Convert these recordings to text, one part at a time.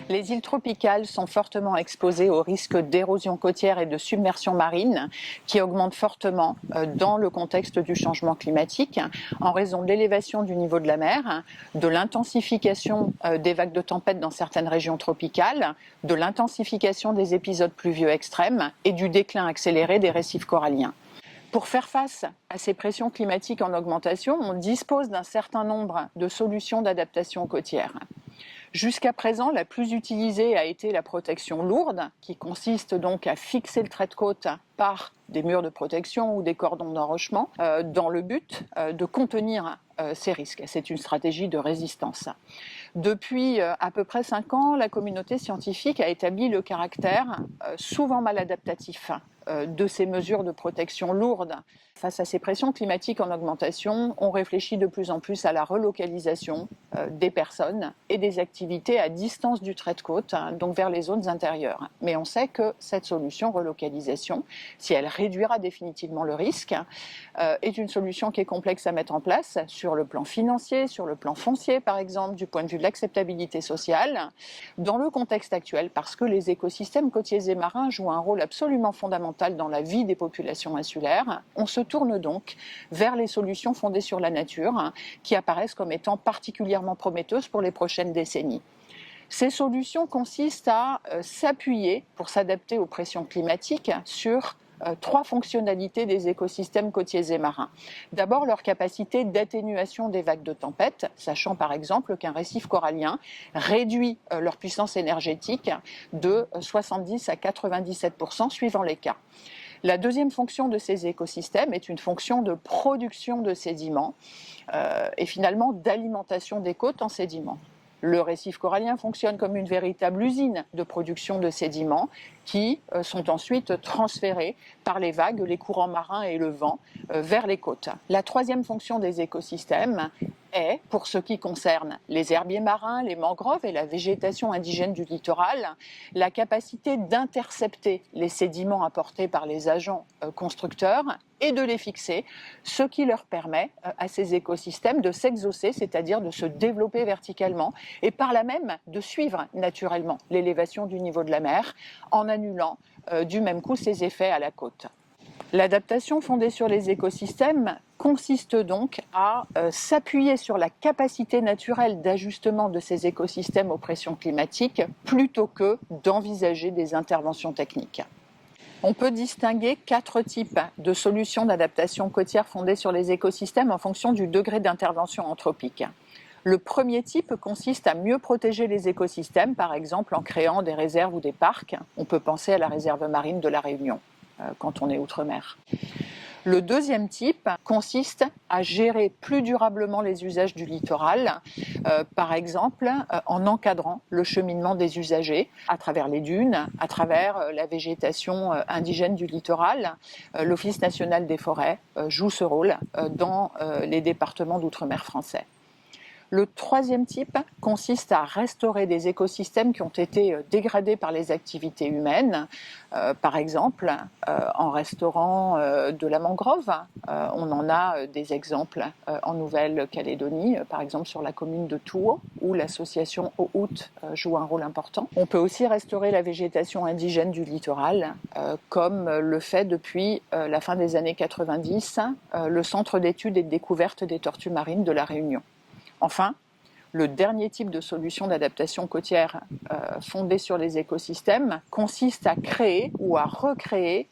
Les îles tropicales sont fortement exposées au risque d'érosion côtière et de submersion marine qui augmente fortement dans le contexte du changement climatique en raison de l'élévation du niveau de la mer, de l'intensification des vagues de tempête dans certaines régions tropicales, de l'intensification des épisodes pluvieux extrêmes et du déclin accéléré des récifs coralliens. Pour faire face à ces pressions climatiques en augmentation, on dispose d'un certain nombre de solutions d'adaptation côtière. Jusqu'à présent, la plus utilisée a été la protection lourde, qui consiste donc à fixer le trait de côte par des murs de protection ou des cordons d'enrochement, dans le but de contenir ces risques. C'est une stratégie de résistance. Depuis à peu près 5 ans, la communauté scientifique a établi le caractère souvent maladaptatif de ces mesures de protection lourdes. Face à ces pressions climatiques en augmentation, on réfléchit de plus en plus à la relocalisation des personnes et des activités à distance du trait de côte, donc vers les zones intérieures. Mais on sait que cette solution, relocalisation, si elle réduira définitivement le risque, est une solution qui est complexe à mettre en place sur le plan financier, sur le plan foncier par exemple, du point de vue de l'acceptabilité sociale, dans le contexte actuel, parce que les écosystèmes côtiers et marins jouent un rôle absolument fondamental dans la vie des populations insulaires. On se tourne donc vers les solutions fondées sur la nature, qui apparaissent comme étant particulièrement prometteuses pour les prochaines décennies. Ces solutions consistent à s'appuyer, pour s'adapter aux pressions climatiques, sur 3 fonctionnalités des écosystèmes côtiers et marins. D'abord, leur capacité d'atténuation des vagues de tempête, sachant par exemple qu'un récif corallien réduit leur puissance énergétique de 70 à 97% suivant les cas. La deuxième fonction de ces écosystèmes est une fonction de production de sédiments et finalement d'alimentation des côtes en sédiments. Le récif corallien fonctionne comme une véritable usine de production de sédiments qui sont ensuite transférés par les vagues, les courants marins et le vent vers les côtes. La troisième fonction des écosystèmes est, pour ce qui concerne les herbiers marins, les mangroves et la végétation indigène du littoral, la capacité d'intercepter les sédiments apportés par les agents constructeurs et de les fixer, ce qui leur permet à ces écosystèmes de s'exaucer, c'est-à-dire de se développer verticalement et par là même de suivre naturellement l'élévation du niveau de la mer en annulant du même coup ses effets à la côte. L'adaptation fondée sur les écosystèmes consiste donc à s'appuyer sur la capacité naturelle d'ajustement de ces écosystèmes aux pressions climatiques plutôt que d'envisager des interventions techniques. On peut distinguer 4 types de solutions d'adaptation côtière fondées sur les écosystèmes en fonction du degré d'intervention anthropique. Le premier type consiste à mieux protéger les écosystèmes, par exemple en créant des réserves ou des parcs. On peut penser à la réserve marine de la Réunion quand on est outre-mer. Le deuxième type consiste à gérer plus durablement les usages du littoral, par exemple en encadrant le cheminement des usagers à travers les dunes, à travers la végétation indigène du littoral. L'Office national des forêts joue ce rôle dans les départements d'outre-mer français. Le troisième type consiste à restaurer des écosystèmes qui ont été dégradés par les activités humaines, par exemple en restaurant de la mangrove. On en a des exemples en Nouvelle-Calédonie, par exemple sur la commune de Touo, où l'association Eau-Août joue un rôle important. On peut aussi restaurer la végétation indigène du littoral, comme le fait depuis la fin des années 90 le Centre d'études et de découverte des tortues marines de la Réunion. Enfin, le dernier type de solution d'adaptation côtière fondée sur les écosystèmes consiste à créer ou à recréer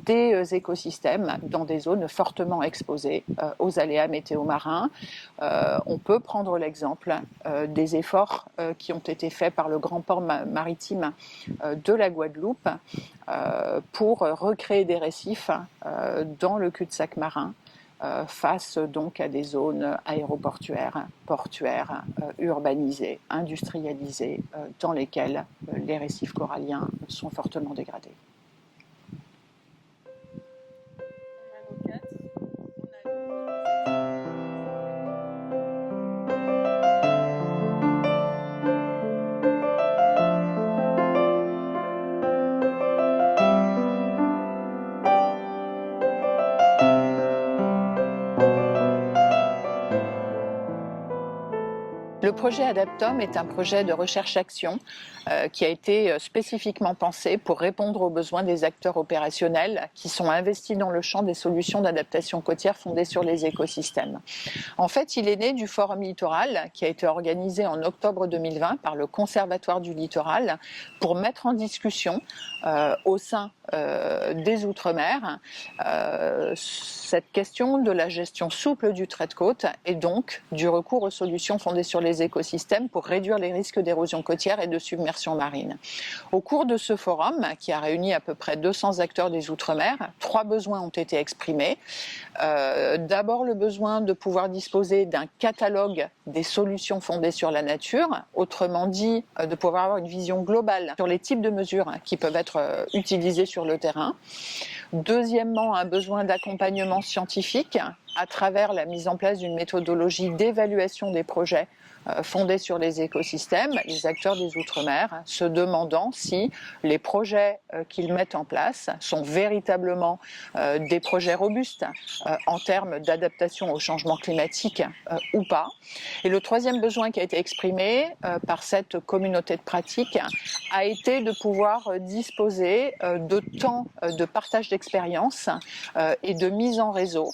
des écosystèmes dans des zones fortement exposées aux aléas météo marins. On peut prendre l'exemple des efforts qui ont été faits par le grand port maritime de la Guadeloupe pour recréer des récifs dans le cul-de-sac marin, face donc à des zones aéroportuaires, portuaires, urbanisées, industrialisées, dans lesquelles les récifs coralliens sont fortement dégradés. Le Le projet Adaptom est un projet de recherche-action qui a été spécifiquement pensé pour répondre aux besoins des acteurs opérationnels qui sont investis dans le champ des solutions d'adaptation côtière fondées sur les écosystèmes. En fait, il est né du Forum Littoral qui a été organisé en octobre 2020 par le Conservatoire du Littoral pour mettre en discussion au sein des Outre-mer cette question de la gestion souple du trait de côte et donc du recours aux solutions fondées sur les écosystèmes pour réduire les risques d'érosion côtière et de submersion marine. Au cours de ce forum, qui a réuni à peu près 200 acteurs des Outre-mer, 3 besoins ont été exprimés. D'abord, le besoin de pouvoir disposer d'un catalogue des solutions fondées sur la nature, autrement dit, de pouvoir avoir une vision globale sur les types de mesures qui peuvent être utilisées sur le terrain. Deuxièmement, un besoin d'accompagnement scientifique à travers la mise en place d'une méthodologie d'évaluation des projets fondés sur les écosystèmes, les acteurs des Outre-mer se demandant si les projets qu'ils mettent en place sont véritablement des projets robustes en termes d'adaptation au changement climatique ou pas. Et le troisième besoin qui a été exprimé par cette communauté de pratique a été de pouvoir disposer de temps de partage d'expériences et de mise en réseau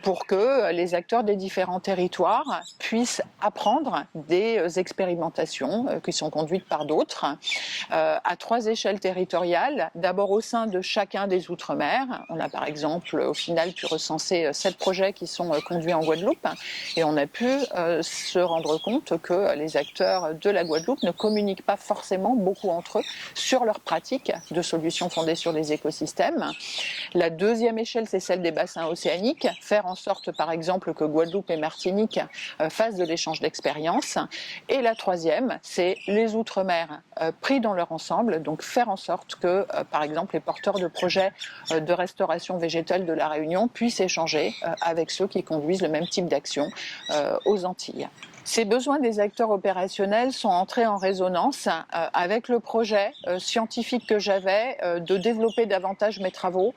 pour que les acteurs des différents territoires puissent apprendre des expérimentations qui sont conduites par d'autres à 3 échelles territoriales. D'abord au sein de chacun des Outre-mer. On a par exemple au final pu recenser 7 projets qui sont conduits en Guadeloupe et on a pu se rendre compte que les acteurs de la Guadeloupe ne communiquent pas forcément beaucoup entre eux sur leurs pratiques de solutions fondées sur les écosystèmes. La deuxième échelle, c'est celle des bassins océaniques. Faire en sorte par exemple que Guadeloupe et Martinique fassent de l'échange d'expériences. Et la troisième, c'est les Outre-mer pris dans leur ensemble, donc faire en sorte que, par exemple, les porteurs de projets de restauration végétale de la Réunion puissent échanger avec ceux qui conduisent le même type d'action aux Antilles. Ces besoins des acteurs opérationnels sont entrés en résonance avec le projet scientifique que j'avais de développer davantage mes travaux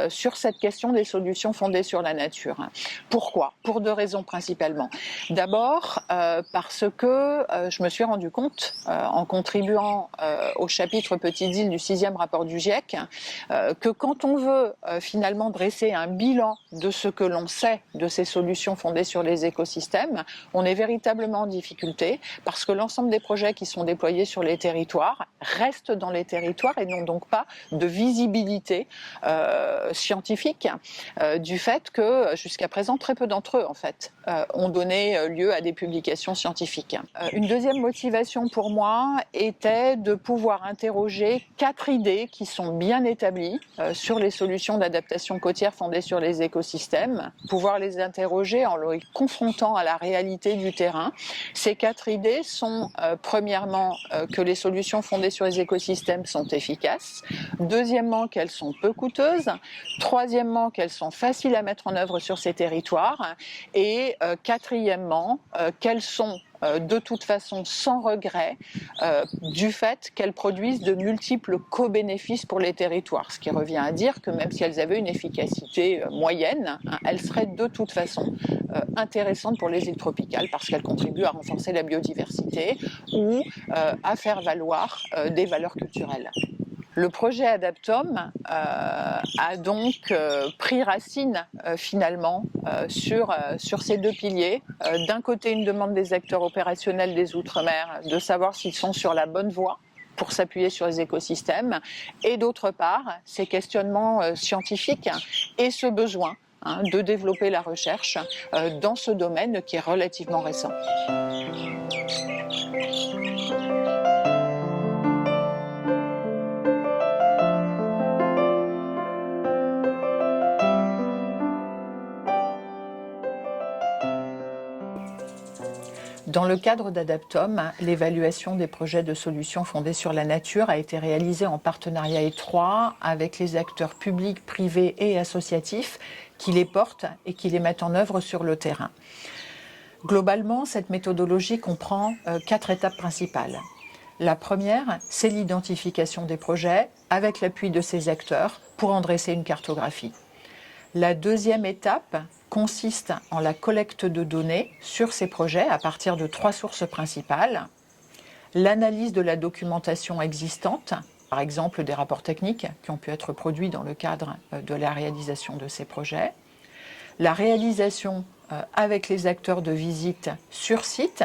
sur cette question des solutions fondées sur la nature. Pourquoi ? Pour 2 raisons principalement. D'abord, parce que je me suis rendu compte, en contribuant au chapitre Petites îles du 6e rapport du GIEC, que quand on veut finalement dresser un bilan de ce que l'on sait de ces solutions fondées sur les écosystèmes, on est véritablement en difficulté parce que l'ensemble des projets qui sont déployés sur les territoires restent dans les territoires et n'ont donc pas de visibilité scientifique du fait que jusqu'à présent très peu d'entre eux en fait ont donné lieu à des publications scientifiques. Une deuxième motivation pour moi était de pouvoir interroger 4 idées qui sont bien établies sur les solutions d'adaptation côtière fondées sur les écosystèmes, pouvoir les interroger en les confrontant à la réalité du terrain. Ces 4 idées sont premièrement que les solutions fondées sur les écosystèmes sont efficaces, deuxièmement qu'elles sont peu coûteuses, troisièmement qu'elles sont faciles à mettre en œuvre sur ces territoires et quatrièmement qu'elles sont de toute façon sans regret du fait qu'elles produisent de multiples co-bénéfices pour les territoires, ce qui revient à dire que même si elles avaient une efficacité moyenne, elles seraient de toute façon intéressantes pour les îles tropicales parce qu'elles contribuent à renforcer la biodiversité ou à faire valoir des valeurs culturelles. Le projet Adaptom a donc pris racine finalement sur ces 2 piliers. D'un côté, une demande des acteurs opérationnels des Outre-mer de savoir s'ils sont sur la bonne voie pour s'appuyer sur les écosystèmes, et d'autre part, ces questionnements scientifiques et ce besoin de développer la recherche dans ce domaine qui est relativement récent. Dans le cadre d'Adaptom, l'évaluation des projets de solutions fondées sur la nature a été réalisée en partenariat étroit avec les acteurs publics, privés et associatifs qui les portent et qui les mettent en œuvre sur le terrain. Globalement, cette méthodologie comprend 4 étapes principales. La première, c'est l'identification des projets avec l'appui de ces acteurs pour en dresser une cartographie. La deuxième étape consiste en la collecte de données sur ces projets à partir de 3 sources principales. L'analyse de la documentation existante, par exemple des rapports techniques qui ont pu être produits dans le cadre de la réalisation de ces projets. La réalisation avec les acteurs de visite sur site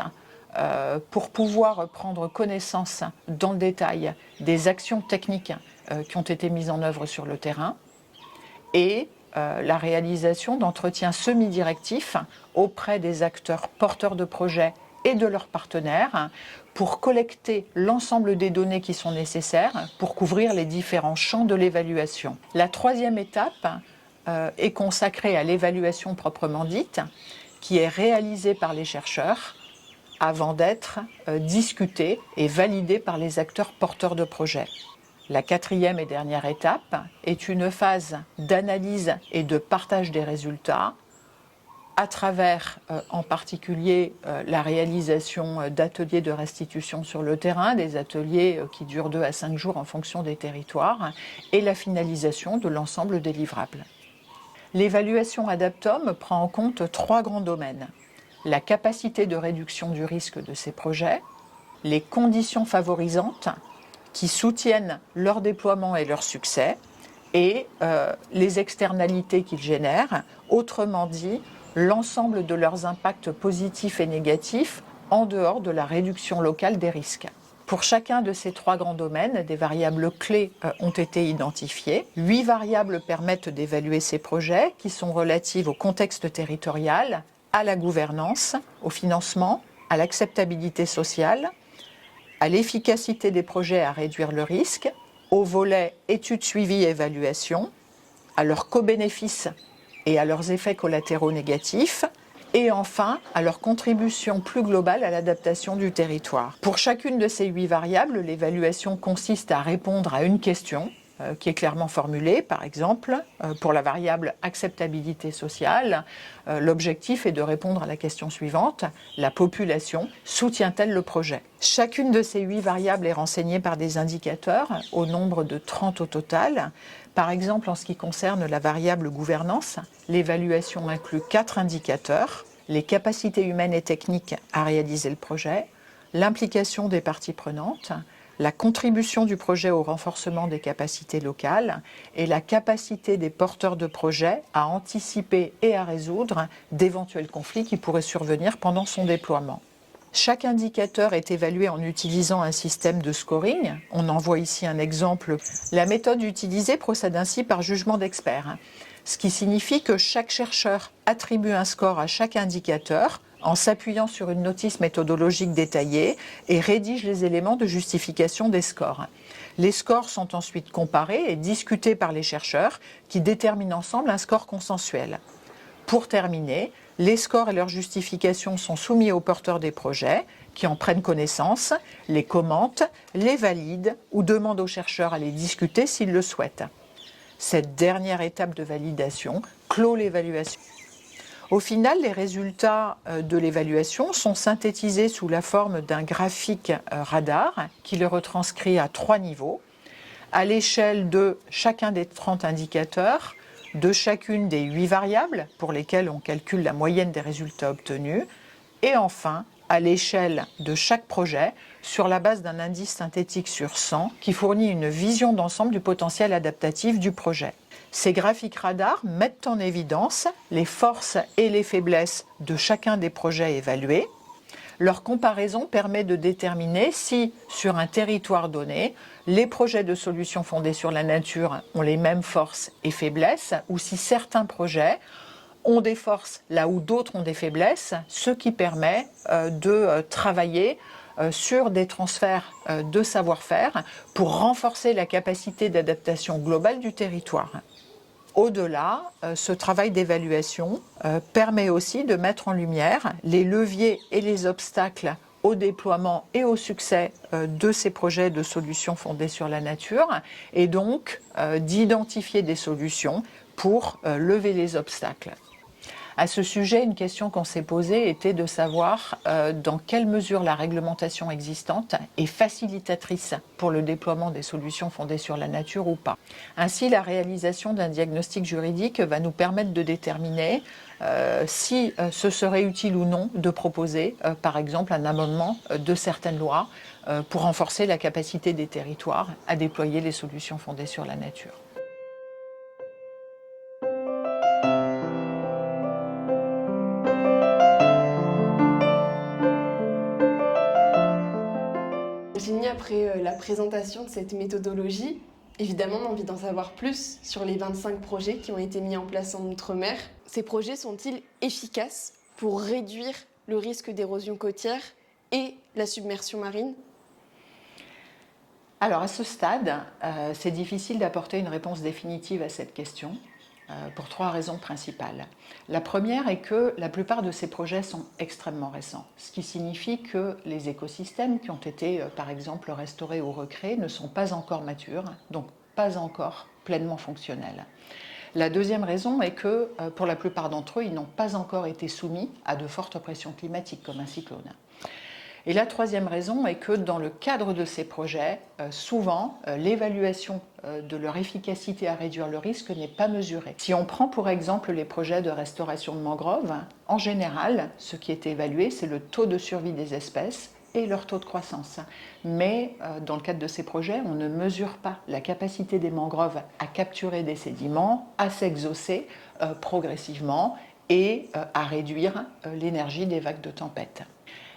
pour pouvoir prendre connaissance dans le détail des actions techniques qui ont été mises en œuvre sur le terrain et la réalisation d'entretiens semi-directifs auprès des acteurs porteurs de projets et de leurs partenaires pour collecter l'ensemble des données qui sont nécessaires pour couvrir les différents champs de l'évaluation. La troisième étape est consacrée à l'évaluation proprement dite, qui est réalisée par les chercheurs avant d'être discutée et validée par les acteurs porteurs de projets. La quatrième et dernière étape est une phase d'analyse et de partage des résultats à travers en particulier la réalisation d'ateliers de restitution sur le terrain, des ateliers qui durent 2 à 5 jours en fonction des territoires, et la finalisation de l'ensemble des livrables. L'évaluation Adaptom prend en compte 3 grands domaines: la capacité de réduction du risque de ces projets, les conditions favorisantes qui soutiennent leur déploiement et leur succès, et les externalités qu'ils génèrent, autrement dit, l'ensemble de leurs impacts positifs et négatifs en dehors de la réduction locale des risques. Pour chacun de ces 3 grands domaines, des variables clés ont été identifiées. 8 variables permettent d'évaluer ces projets qui sont relatives au contexte territorial, à la gouvernance, au financement, à l'acceptabilité sociale, à l'efficacité des projets à réduire le risque, au volet études suivies et évaluation, à leurs co-bénéfices et à leurs effets collatéraux négatifs, et enfin à leur contribution plus globale à l'adaptation du territoire. Pour chacune de ces 8 variables, l'évaluation consiste à répondre à une question qui est clairement formulée. Par exemple, pour la variable acceptabilité sociale, l'objectif est de répondre à la question suivante: la population soutient-elle le projet? Chacune de ces 8 variables est renseignée par des indicateurs, au nombre de 30 au total. Par exemple, en ce qui concerne la variable gouvernance, l'évaluation inclut 4 indicateurs: les capacités humaines et techniques à réaliser le projet, l'implication des parties prenantes, la contribution du projet au renforcement des capacités locales et la capacité des porteurs de projet à anticiper et à résoudre d'éventuels conflits qui pourraient survenir pendant son déploiement. Chaque indicateur est évalué en utilisant un système de scoring. On en voit ici un exemple. La méthode utilisée procède ainsi par jugement d'expert, ce qui signifie que chaque chercheur attribue un score à chaque indicateur en s'appuyant sur une notice méthodologique détaillée et rédige les éléments de justification des scores. Les scores sont ensuite comparés et discutés par les chercheurs qui déterminent ensemble un score consensuel. Pour terminer, les scores et leurs justifications sont soumis aux porteurs des projets qui en prennent connaissance, les commentent, les valident ou demandent aux chercheurs à les discuter s'ils le souhaitent. Cette dernière étape de validation clôt l'évaluation. Au final, les résultats de l'évaluation sont synthétisés sous la forme d'un graphique radar qui le retranscrit à 3 niveaux, à l'échelle de chacun des 30 indicateurs, de chacune des 8 variables pour lesquelles on calcule la moyenne des résultats obtenus, et enfin à l'échelle de chaque projet sur la base d'un indice synthétique sur 100 qui fournit une vision d'ensemble du potentiel adaptatif du projet. Ces graphiques radars mettent en évidence les forces et les faiblesses de chacun des projets évalués. Leur comparaison permet de déterminer si, sur un territoire donné, les projets de solutions fondées sur la nature ont les mêmes forces et faiblesses, ou si certains projets ont des forces là où d'autres ont des faiblesses, ce qui permet de travailler sur des transferts de savoir-faire pour renforcer la capacité d'adaptation globale du territoire. Au-delà, ce travail d'évaluation permet aussi de mettre en lumière les leviers et les obstacles au déploiement et au succès de ces projets de solutions fondées sur la nature, et donc d'identifier des solutions pour lever les obstacles. À ce sujet, une question qu'on s'est posée était de savoir dans quelle mesure la réglementation existante est facilitatrice pour le déploiement des solutions fondées sur la nature ou pas. Ainsi, la réalisation d'un diagnostic juridique va nous permettre de déterminer si ce serait utile ou non de proposer, par exemple, un amendement de certaines lois pour renforcer la capacité des territoires à déployer les solutions fondées sur la nature. Virginie, après la présentation de cette méthodologie, évidemment, on a envie d'en savoir plus sur les 25 projets qui ont été mis en place en Outre-mer. Ces projets sont-ils efficaces pour réduire le risque d'érosion côtière et la submersion marine ? Alors à ce stade, c'est difficile d'apporter une réponse définitive à cette question pour 3 raisons principales. La première est que la plupart de ces projets sont extrêmement récents, ce qui signifie que les écosystèmes qui ont été par exemple restaurés ou recréés ne sont pas encore matures, donc pas encore pleinement fonctionnels. La deuxième raison est que pour la plupart d'entre eux, ils n'ont pas encore été soumis à de fortes pressions climatiques comme un cyclone. Et la troisième raison est que dans le cadre de ces projets, souvent, l'évaluation de leur efficacité à réduire le risque n'est pas mesurée. Si on prend pour exemple les projets de restauration de mangroves, en général, ce qui est évalué, c'est le taux de survie des espèces et leur taux de croissance. Mais dans le cadre de ces projets, on ne mesure pas la capacité des mangroves à capturer des sédiments, à s'exaucer progressivement et à réduire l'énergie des vagues de tempête.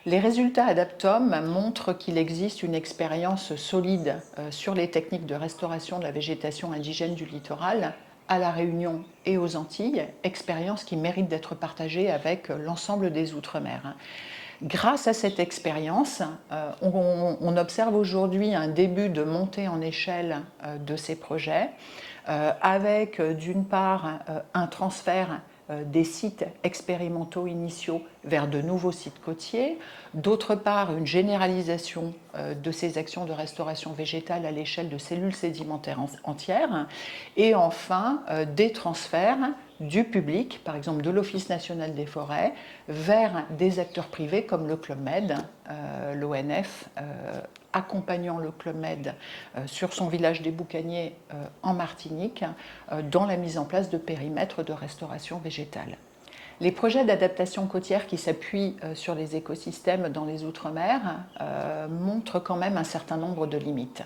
Les résultats Adaptom montrent qu'il existe une expérience solide sur les techniques de restauration de la végétation indigène du littoral à La Réunion et aux Antilles, expérience qui mérite d'être partagée avec l'ensemble des Outre-mer. Grâce à cette expérience, on observe aujourd'hui un début de montée en échelle de ces projets, avec d'une part un transfert des sites expérimentaux initiaux vers de nouveaux sites côtiers, d'autre part une généralisation de ces actions de restauration végétale à l'échelle de cellules sédimentaires entières, et enfin des transferts du public, par exemple de l'Office national des forêts, vers des acteurs privés comme le Club Med, l'ONF, accompagnant le Club Med sur son village des Boucaniers en Martinique dans la mise en place de périmètres de restauration végétale. Les projets d'adaptation côtière qui s'appuient sur les écosystèmes dans les Outre-mer montrent quand même un certain nombre de limites.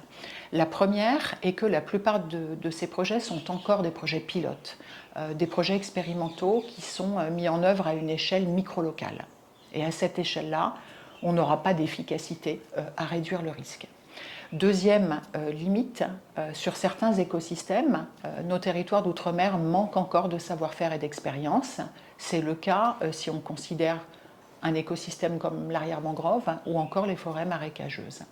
La première est que la plupart de ces projets sont encore des projets pilotes, des projets expérimentaux qui sont mis en œuvre à une échelle micro-locale. Et à cette échelle-là, on n'aura pas d'efficacité à réduire le risque. Deuxième limite, sur certains écosystèmes, nos territoires d'outre-mer manquent encore de savoir-faire et d'expérience. C'est le cas si on considère un écosystème comme l'arrière-mangrove ou encore les forêts marécageuses.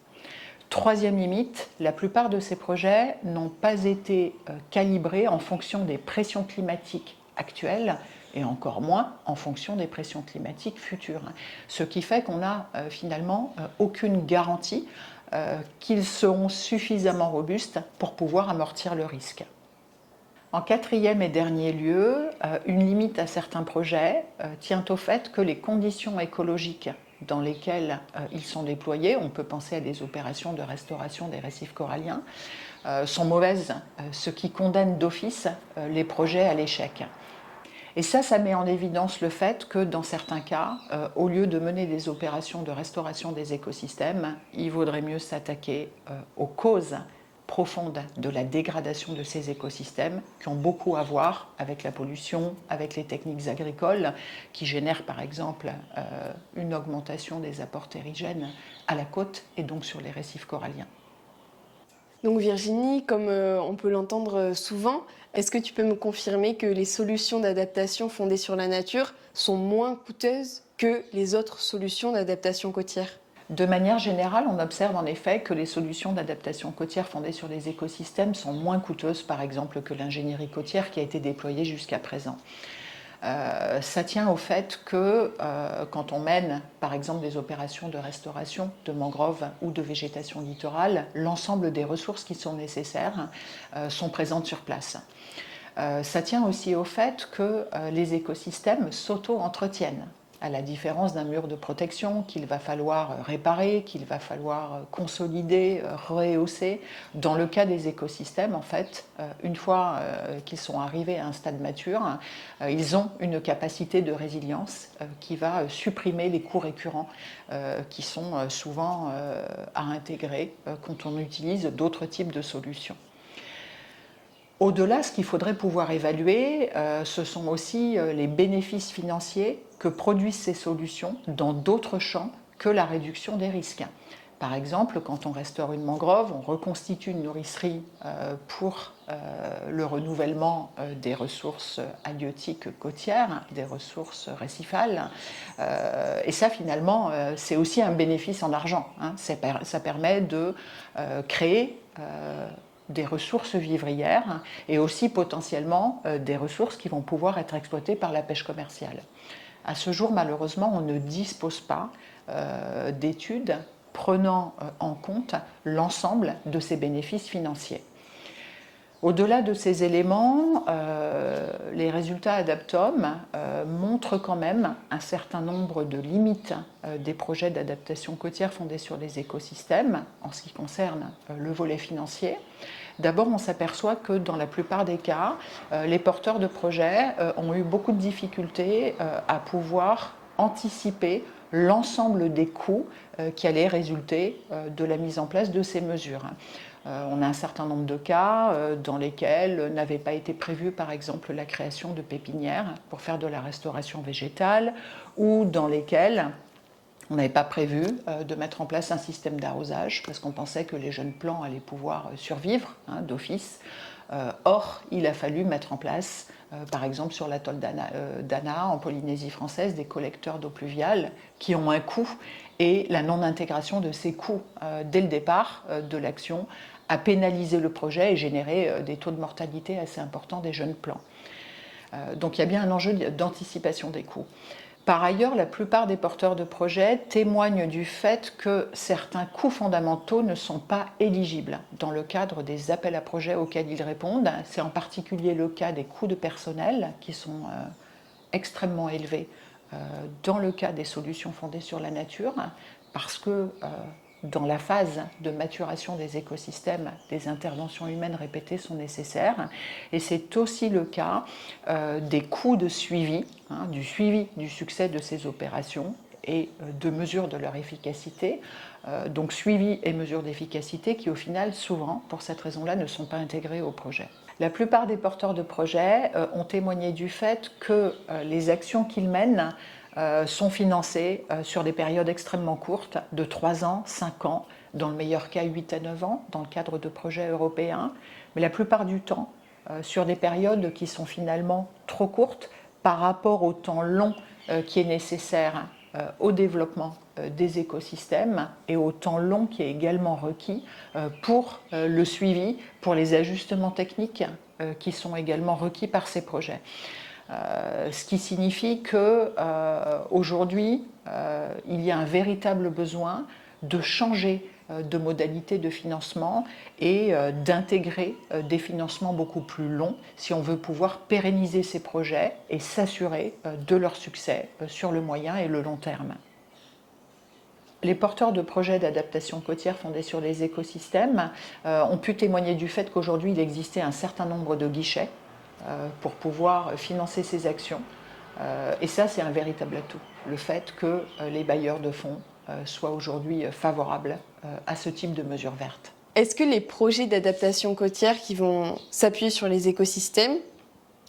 Troisième limite, la plupart de ces projets n'ont pas été calibrés en fonction des pressions climatiques actuelles et encore moins en fonction des pressions climatiques futures. Ce qui fait qu'on n'a finalement aucune garantie qu'ils seront suffisamment robustes pour pouvoir amortir le risque. En quatrième et dernier lieu, une limite à certains projets tient au fait que les conditions écologiques dans lesquelles ils sont déployés, on peut penser à des opérations de restauration des récifs coralliens, sont mauvaises, ce qui condamne d'office les projets à l'échec. Et ça met en évidence le fait que dans certains cas, au lieu de mener des opérations de restauration des écosystèmes, il vaudrait mieux s'attaquer aux causes profondes de la dégradation de ces écosystèmes qui ont beaucoup à voir avec la pollution, avec les techniques agricoles qui génèrent par exemple une augmentation des apports terrigènes à la côte et donc sur les récifs coralliens. Donc Virginie, comme on peut l'entendre souvent, est-ce que tu peux me confirmer que les solutions d'adaptation fondées sur la nature sont moins coûteuses que les autres solutions d'adaptation côtière ? De manière générale, on observe en effet que les solutions d'adaptation côtière fondées sur les écosystèmes sont moins coûteuses, par exemple, que l'ingénierie côtière qui a été déployée jusqu'à présent. Ça tient au fait que quand on mène par exemple des opérations de restauration de mangroves ou de végétation littorale, l'ensemble des ressources qui sont nécessaires sont présentes sur place. Ça tient aussi au fait que les écosystèmes s'auto-entretiennent, à la différence d'un mur de protection qu'il va falloir réparer, qu'il va falloir consolider, rehausser. Dans le cas des écosystèmes, en fait, une fois qu'ils sont arrivés à un stade mature, ils ont une capacité de résilience qui va supprimer les coûts récurrents qui sont souvent à intégrer quand on utilise d'autres types de solutions. Au-delà, ce qu'il faudrait pouvoir évaluer, ce sont aussi les bénéfices financiers que produisent ces solutions dans d'autres champs que la réduction des risques. Par exemple, quand on restaure une mangrove, on reconstitue une nourricerie pour le renouvellement des ressources halieutiques côtières, des ressources récifales. Et ça, finalement, c'est aussi un bénéfice en argent. Ça permet de créer des ressources vivrières et aussi potentiellement des ressources qui vont pouvoir être exploitées par la pêche commerciale. À ce jour, malheureusement, on ne dispose pas d'études prenant en compte l'ensemble de ces bénéfices financiers. Au-delà de ces éléments, les résultats Adaptom montrent quand même un certain nombre de limites des projets d'adaptation côtière fondés sur les écosystèmes en ce qui concerne le volet financier. D'abord, on s'aperçoit que dans la plupart des cas, les porteurs de projets ont eu beaucoup de difficultés à pouvoir anticiper l'ensemble des coûts qui allaient résulter de la mise en place de ces mesures. On a un certain nombre de cas dans lesquels n'avait pas été prévu, par exemple, la création de pépinières pour faire de la restauration végétale, ou dans lesquels on n'avait pas prévu de mettre en place un système d'arrosage parce qu'on pensait que les jeunes plants allaient pouvoir survivre d'office. Or, il a fallu mettre en place, par exemple sur l'atoll d'Anna, en Polynésie française, des collecteurs d'eau pluviale qui ont un coût, et la non-intégration de ces coûts dès le départ de l'action a pénalisé le projet et généré des taux de mortalité assez importants des jeunes plants. Donc il y a bien un enjeu d'anticipation des coûts. Par ailleurs, la plupart des porteurs de projets témoignent du fait que certains coûts fondamentaux ne sont pas éligibles dans le cadre des appels à projets auxquels ils répondent. C'est en particulier le cas des coûts de personnel qui sont extrêmement élevés dans le cas des solutions fondées sur la nature, parce que dans la phase de maturation des écosystèmes, des interventions humaines répétées sont nécessaires. Et c'est aussi le cas des coûts de suivi, du suivi du succès de ces opérations et de mesure de leur efficacité. Donc suivi et mesure d'efficacité qui, au final, souvent, pour cette raison-là, ne sont pas intégrés au projet. La plupart des porteurs de projets ont témoigné du fait que les actions qu'ils mènent sont financées sur des périodes extrêmement courtes, de 3 ans, 5 ans, dans le meilleur cas 8 à 9 ans, dans le cadre de projets européens, mais la plupart du temps sur des périodes qui sont finalement trop courtes par rapport au temps long qui est nécessaire au développement des écosystèmes et au temps long qui est également requis pour le suivi, pour les ajustements techniques qui sont également requis par ces projets. Ce qui signifie qu'aujourd'hui, il y a un véritable besoin de changer de modalité de financement et d'intégrer des financements beaucoup plus longs si on veut pouvoir pérenniser ces projets et s'assurer de leur succès sur le moyen et le long terme. Les porteurs de projets d'adaptation côtière fondés sur les écosystèmes ont pu témoigner du fait qu'aujourd'hui il existait un certain nombre de guichets pour pouvoir financer ces actions. Et ça, c'est un véritable atout, le fait que les bailleurs de fonds soient aujourd'hui favorables à ce type de mesures vertes. Est-ce que les projets d'adaptation côtière qui vont s'appuyer sur les écosystèmes,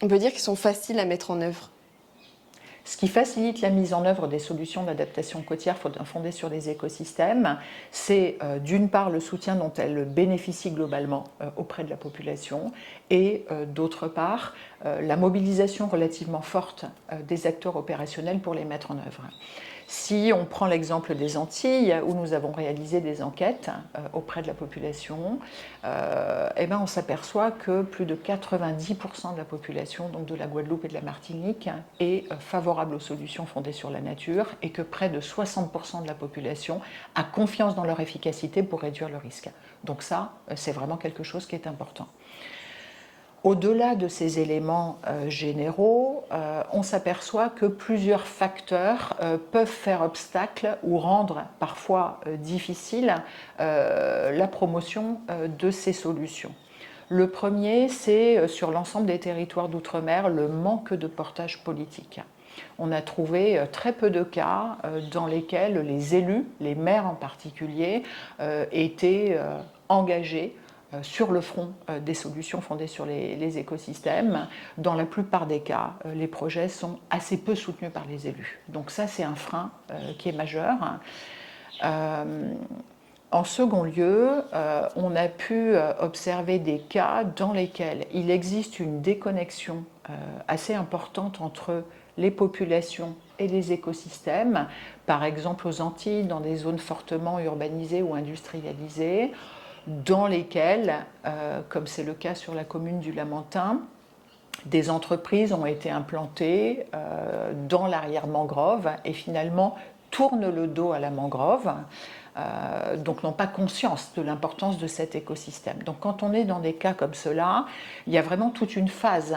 on peut dire qu'ils sont faciles à mettre en œuvre ? Ce qui facilite la mise en œuvre des solutions d'adaptation côtière fondées sur les écosystèmes, c'est d'une part le soutien dont elles bénéficient globalement auprès de la population et d'autre part la mobilisation relativement forte des acteurs opérationnels pour les mettre en œuvre. Si on prend l'exemple des Antilles, où nous avons réalisé des enquêtes auprès de la population, on s'aperçoit que plus de 90% de la population, donc de la Guadeloupe et de la Martinique, est favorable aux solutions fondées sur la nature et que près de 60% de la population a confiance dans leur efficacité pour réduire le risque. Donc ça, c'est vraiment quelque chose qui est important. Au-delà de ces éléments généraux, on s'aperçoit que plusieurs facteurs peuvent faire obstacle ou rendre parfois difficile la promotion de ces solutions. Le premier, c'est sur l'ensemble des territoires d'outre-mer le manque de portage politique. On a trouvé très peu de cas dans lesquels les élus, les maires en particulier, étaient engagés sur le front des solutions fondées sur les écosystèmes. Dans la plupart des cas, les projets sont assez peu soutenus par les élus. Donc ça, c'est un frein qui est majeur. En second lieu, on a pu observer des cas dans lesquels il existe une déconnexion assez importante entre les populations et les écosystèmes, par exemple aux Antilles, dans des zones fortement urbanisées ou industrialisées, dans lesquelles, comme c'est le cas sur la commune du Lamentin, des entreprises ont été implantées dans l'arrière-mangrove et finalement tournent le dos à la mangrove, donc n'ont pas conscience de l'importance de cet écosystème. Donc quand on est dans des cas comme cela, il y a vraiment toute une phase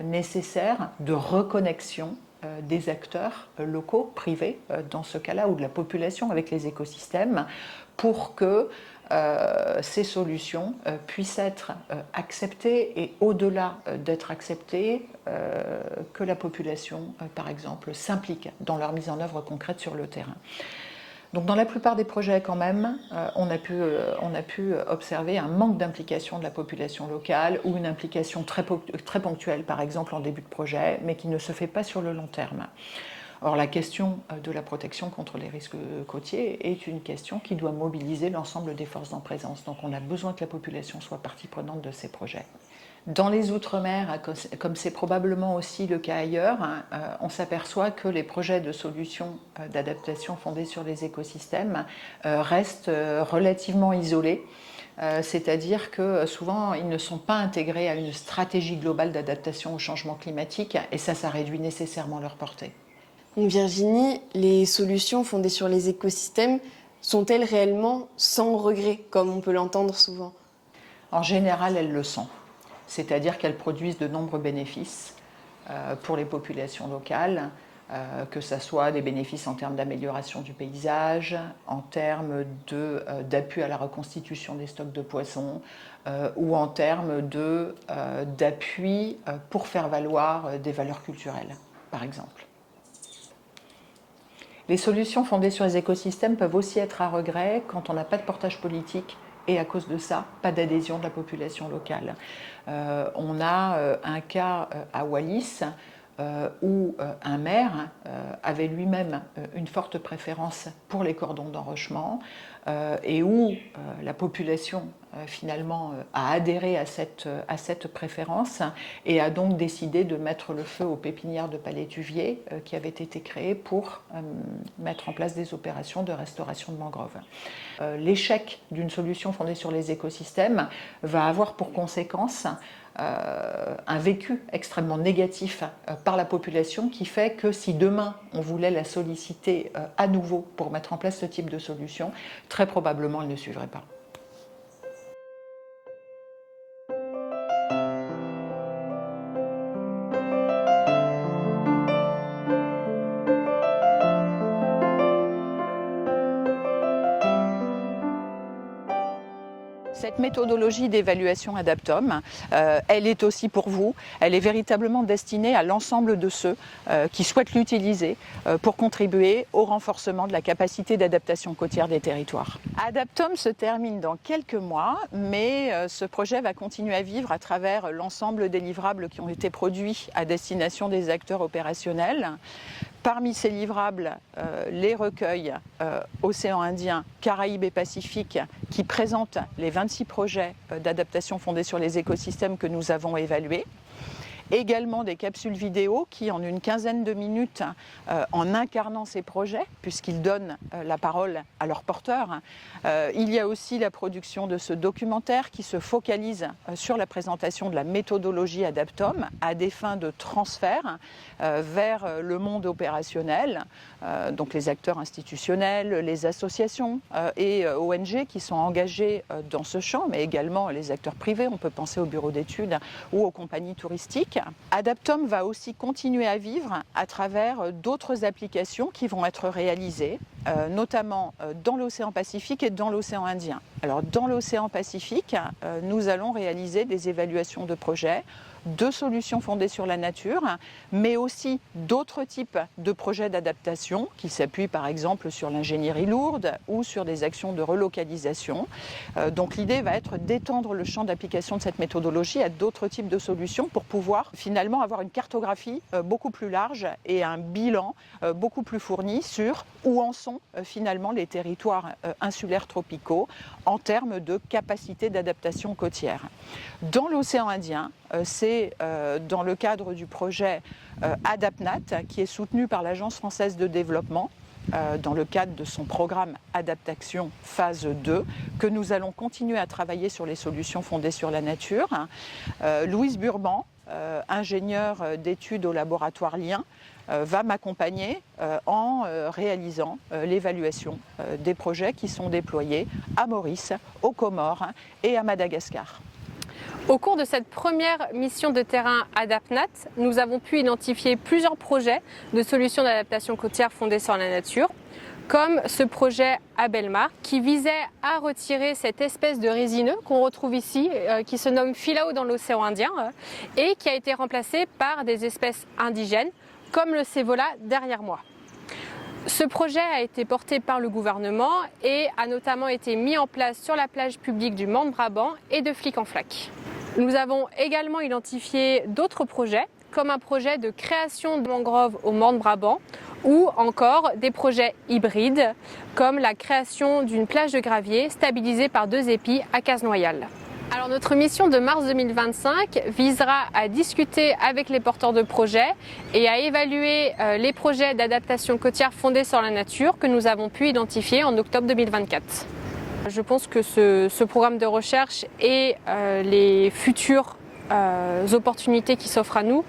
nécessaire de reconnexion des acteurs locaux, privés, dans ce cas-là, ou de la population avec les écosystèmes, pour que ces solutions puissent être acceptées et au-delà d'être acceptées, que la population, par exemple, s'implique dans leur mise en œuvre concrète sur le terrain. Donc dans la plupart des projets quand même, on a pu observer un manque d'implication de la population locale ou une implication très ponctuelle, par exemple en début de projet, mais qui ne se fait pas sur le long terme. Or, la question de la protection contre les risques côtiers est une question qui doit mobiliser l'ensemble des forces en présence. Donc on a besoin que la population soit partie prenante de ces projets. Dans les Outre-mer, comme c'est probablement aussi le cas ailleurs, on s'aperçoit que les projets de solutions d'adaptation fondés sur les écosystèmes restent relativement isolés. C'est-à-dire que souvent ils ne sont pas intégrés à une stratégie globale d'adaptation au changement climatique et ça réduit nécessairement leur portée. Donc Virginie, les solutions fondées sur les écosystèmes sont-elles réellement sans regret, comme on peut l'entendre souvent ? En général, elles le sont. C'est-à-dire qu'elles produisent de nombreux bénéfices pour les populations locales, que ce soit des bénéfices en termes d'amélioration du paysage, en termes d'appui à la reconstitution des stocks de poissons, ou en termes d'appui pour faire valoir des valeurs culturelles, par exemple. Les solutions fondées sur les écosystèmes peuvent aussi être à regret quand on n'a pas de portage politique et à cause de ça, pas d'adhésion de la population locale. On a un cas à Wallis où un maire avait lui-même une forte préférence pour les cordons d'enrochement et où la population finalement a adhéré à cette préférence et a donc décidé de mettre le feu aux pépinières de palétuviers qui avaient été créées pour mettre en place des opérations de restauration de mangroves. L'échec d'une solution fondée sur les écosystèmes va avoir pour conséquence un vécu extrêmement négatif par la population qui fait que si demain on voulait la solliciter à nouveau pour mettre en place ce type de solution, très probablement elle ne suivrait pas. Cette méthodologie d'évaluation Adaptom, elle est aussi pour vous, elle est véritablement destinée à l'ensemble de ceux qui souhaitent l'utiliser pour contribuer au renforcement de la capacité d'adaptation côtière des territoires. Adaptom se termine dans quelques mois, mais ce projet va continuer à vivre à travers l'ensemble des livrables qui ont été produits à destination des acteurs opérationnels. Parmi ces livrables, les recueils Océan Indien, Caraïbes et Pacifique qui présentent les 26 projets d'adaptation fondés sur les écosystèmes que nous avons évalués. Également des capsules vidéo qui, en une quinzaine de minutes, en incarnant ces projets, puisqu'ils donnent la parole à leurs porteurs. Il y a aussi la production de ce documentaire qui se focalise sur la présentation de la méthodologie Adaptom à des fins de transfert vers le monde opérationnel, donc les acteurs institutionnels, les associations et ONG qui sont engagés dans ce champ, mais également les acteurs privés, on peut penser aux bureaux d'études ou aux compagnies touristiques. Adaptom va aussi continuer à vivre à travers d'autres applications qui vont être réalisées, notamment dans l'océan Pacifique et dans l'océan Indien. Alors dans l'océan Pacifique, nous allons réaliser des évaluations de projets, de solutions fondées sur la nature, mais aussi d'autres types de projets d'adaptation qui s'appuient par exemple sur l'ingénierie lourde ou sur des actions de relocalisation. Donc l'idée va être d'étendre le champ d'application de cette méthodologie à d'autres types de solutions pour pouvoir finalement avoir une cartographie beaucoup plus large et un bilan beaucoup plus fourni sur où en sont finalement les territoires insulaires tropicaux en termes de capacité d'adaptation côtière. Dans l'océan Indien, c'est dans le cadre du projet AdapNat qui est soutenu par l'Agence française de développement dans le cadre de son programme Adaptation phase 2 que nous allons continuer à travailler sur les solutions fondées sur la nature. Louise Burban, ingénieure d'études au laboratoire Lien, va m'accompagner en réalisant l'évaluation des projets qui sont déployés à Maurice, aux Comores et à Madagascar. Au cours de cette première mission de terrain AdapNat, nous avons pu identifier plusieurs projets de solutions d'adaptation côtière fondées sur la nature, comme ce projet à Bellemare qui visait à retirer cette espèce de résineux qu'on retrouve ici, qui se nomme Philao dans l'océan Indien et qui a été remplacé par des espèces indigènes comme le cévola derrière moi. Ce projet a été porté par le gouvernement et a notamment été mis en place sur la plage publique du Morne-Brabant et de Flic-en-Flac. Nous avons également identifié d'autres projets, comme un projet de création de mangroves au Morne-Brabant ou encore des projets hybrides, comme la création d'une plage de gravier stabilisée par 2 épis à Casnoyal. Alors notre mission de mars 2025 visera à discuter avec les porteurs de projets et à évaluer les projets d'adaptation côtière fondés sur la nature que nous avons pu identifier en octobre 2024. Je pense que ce programme de recherche et les futures opportunités qui s'offrent à nous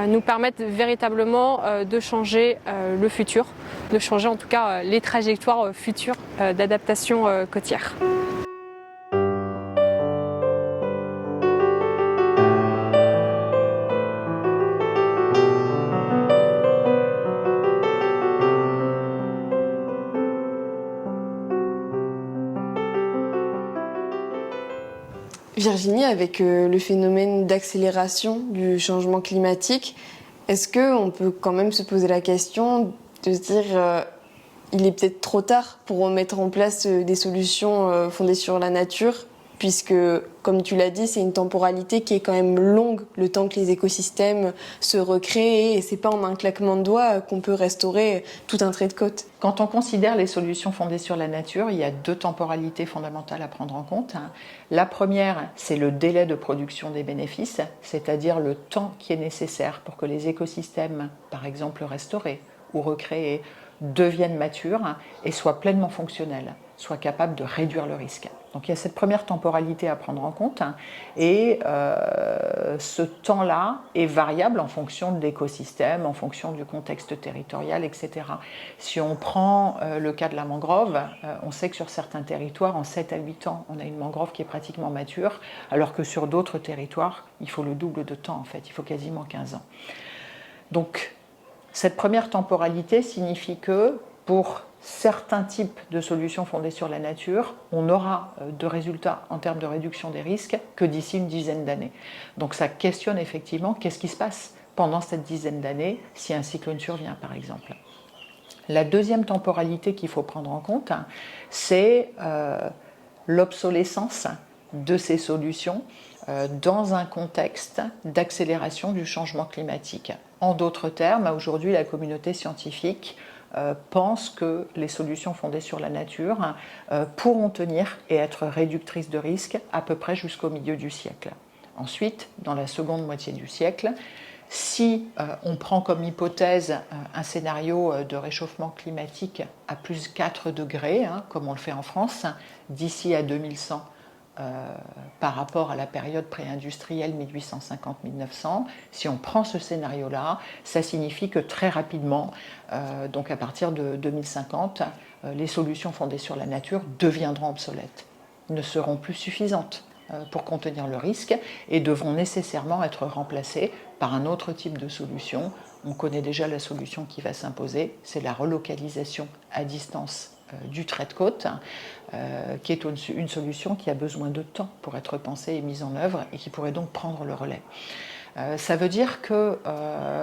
nous permettent véritablement de changer le futur, de changer en tout cas les trajectoires futures d'adaptation côtière. Virginie, avec le phénomène d'accélération du changement climatique, est-ce qu'on peut quand même se poser la question de se dire il est peut-être trop tard pour mettre en place des solutions fondées sur la nature, puisque, comme tu l'as dit, c'est une temporalité qui est quand même longue, le temps que les écosystèmes se recréent, et c'est pas en un claquement de doigts qu'on peut restaurer tout un trait de côte. Quand on considère les solutions fondées sur la nature, il y a 2 temporalités fondamentales à prendre en compte. La première, c'est le délai de production des bénéfices, c'est-à-dire le temps qui est nécessaire pour que les écosystèmes, par exemple restaurés ou recréés, deviennent matures et soient pleinement fonctionnels, soient capables de réduire le risque. Donc il y a cette première temporalité à prendre en compte et ce temps-là est variable en fonction de l'écosystème, en fonction du contexte territorial, etc. Si on prend le cas de la mangrove, on sait que sur certains territoires, en 7 à 8 ans, on a une mangrove qui est pratiquement mature, alors que sur d'autres territoires, il faut le double de temps en fait, il faut quasiment 15 ans. Donc cette première temporalité signifie que pour certains types de solutions fondées sur la nature, on n'aura de résultats en termes de réduction des risques que d'ici une dizaine d'années. Donc ça questionne effectivement qu'est-ce qui se passe pendant cette dizaine d'années si un cyclone survient par exemple. La deuxième temporalité qu'il faut prendre en compte, c'est l'obsolescence de ces solutions dans un contexte d'accélération du changement climatique. En d'autres termes, aujourd'hui, la communauté scientifique pense que les solutions fondées sur la nature pourront tenir et être réductrices de risques à peu près jusqu'au milieu du siècle. Ensuite, dans la seconde moitié du siècle, Si on prend comme hypothèse un scénario de réchauffement climatique à plus 4 degrés, comme on le fait en France, d'ici à 2100, par rapport à la période pré-industrielle 1850-1900, si on prend ce scénario-là, ça signifie que très rapidement, donc à partir de 2050, les solutions fondées sur la nature deviendront obsolètes, ne seront plus suffisantes pour contenir le risque et devront nécessairement être remplacées par un autre type de solution. On connaît déjà la solution qui va s'imposer, c'est la relocalisation à distance du trait de côte, qui est une solution qui a besoin de temps pour être pensée et mise en œuvre et qui pourrait donc prendre le relais. Ça veut dire que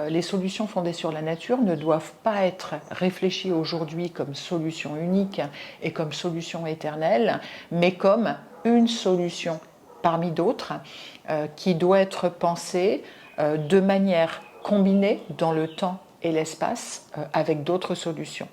les solutions fondées sur la nature ne doivent pas être réfléchies aujourd'hui comme solution unique et comme solution éternelle, mais comme une solution parmi d'autres qui doit être pensée de manière combinée dans le temps et l'espace avec d'autres solutions.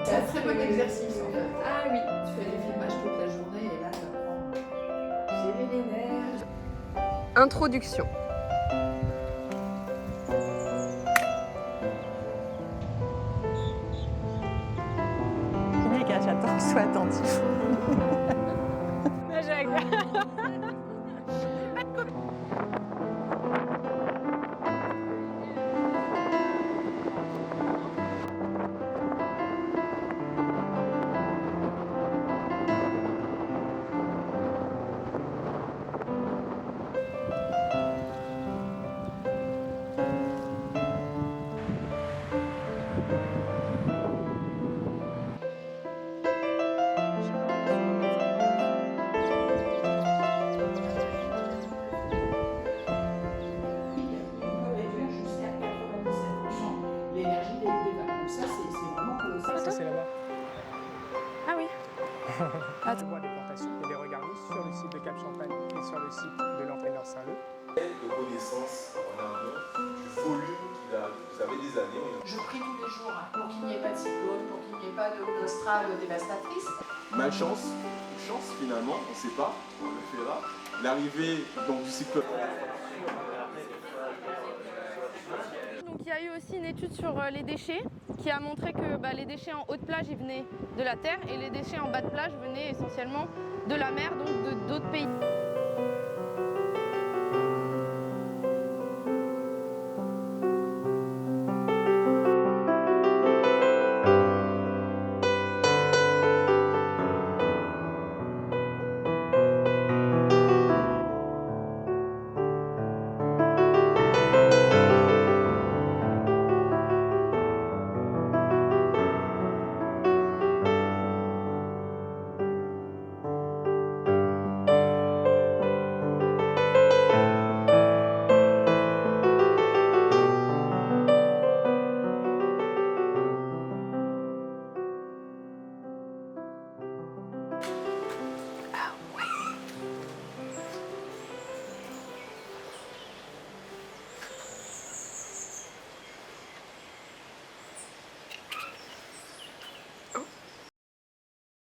C'est un très bon exercice en fait. Ah oui. Tu fais des filmages toute la journée et là tu apprends. Gérer les nerfs. Introduction. J'attends que sois attentif. Ça, c'est là-bas. Ah oui. On voit des plantations et des regards sur le site de Cap Champagne et sur le site de l'entraîneur Saint-Leu. De connaissances en amont du volume qu'il a. Vous avez des années. Je prie tous les jours pour qu'il n'y ait pas de cyclone, pour qu'il n'y ait pas d'astrale dévastatrice. Malchance, chance finalement, on ne sait pas, on le fera. L'arrivée donc du cyclone. Donc il y a eu aussi une étude sur les déchets qui a montré que les déchets en haute plage ils venaient de la terre et les déchets en bas de plage venaient essentiellement de la mer, donc d'autres pays.